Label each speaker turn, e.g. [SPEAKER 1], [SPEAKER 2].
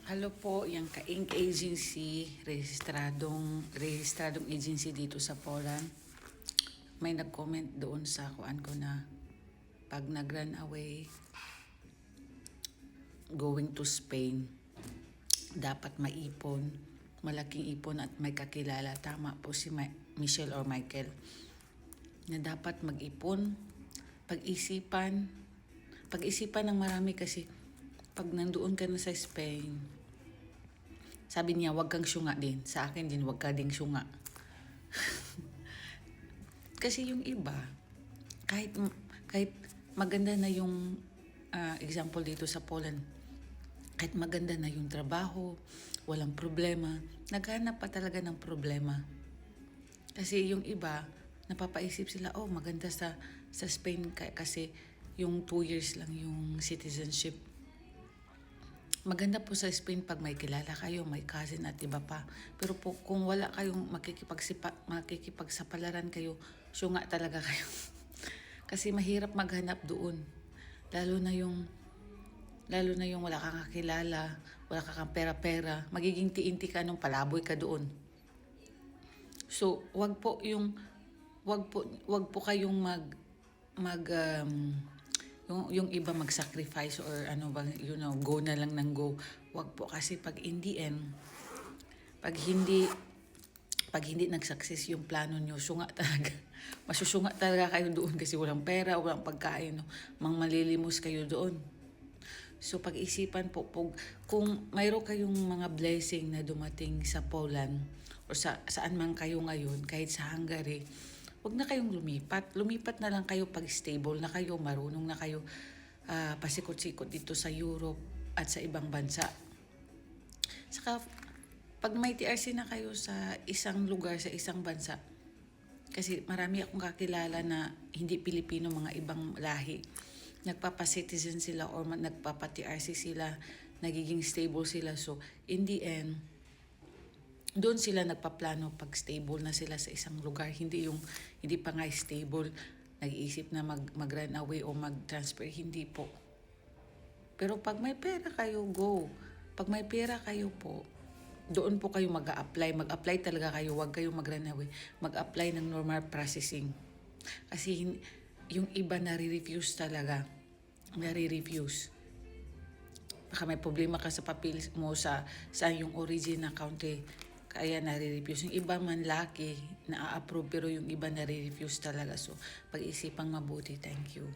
[SPEAKER 1] Hello po, yung Ka-Ink Agency, rehistradong agency dito sa Poland. May nag-comment doon sa kuan ko na pag nag-run away, going to Spain, dapat maipon, malaking ipon at may kakilala. Tama po si Michelle or Michael na dapat mag-ipon, pag-isipan ng marami kasi pag nandoon ka na sa Spain, sabi niya, wag kang syunga din. Sa akin din, wag ka ding syunga. Kasi yung iba, kahit maganda na yung example dito sa Poland, kahit maganda na yung trabaho, walang problema, naghanap pa talaga ng problema. Kasi yung iba, napapaisip sila, oh maganda sa Spain kasi yung 2 years lang yung citizenship. Maganda po sa Spain pag may kilala kayo, may cousin at iba pa. Pero po, kung wala kayong makikipagsapalaran kayo, syunga talaga kayo. Kasi mahirap maghanap doon. Lalo na yung wala kang kakilala, wala kang pera-pera, magiging tiinti ka nung palaboy ka doon. So, wag po kayong yung iba mag-sacrifice or ano bang, go na lang ng go. Wag po kasi pag in the end, pag hindi nag-success yung plano nyo, sunga talaga. Masusunga talaga kayo doon kasi walang pera, walang pagkain, no? Malilimos kayo doon. So pag-isipan po, kung mayroon kayong mga blessing na dumating sa Poland o saan man kayo ngayon, kahit sa Hungary, huwag na kayong lumipat. Lumipat na lang kayo pag stable na kayo, marunong na kayo pasikot-sikot dito sa Europe at sa ibang bansa. Saka, pag may TRC na kayo sa isang lugar, sa isang bansa, kasi marami akong kakilala na hindi Pilipino, mga ibang lahi, nagpapa-citizen sila or nagpapa-TRC sila, nagiging stable sila. So, in the end, doon sila nagpaplano pag stable na sila sa isang lugar. Hindi pa nga stable, nag-iisip na mag-run away o mag-transfer. Hindi po. Pero pag may pera kayo, go. Pag may pera kayo po, doon po kayo mag-a-apply. Mag-apply talaga kayo, huwag kayo mag-run away. Mag-apply ng normal processing. Kasi yung iba nare-refuse talaga. Nare-refuse. Baka may problema ka sa papel mo sa yung origin na country, kaya nare-refuse. Yung iba man laki, na-approve, pero yung iba nare-refuse talaga. So, pag-isipang mabuti. Thank you.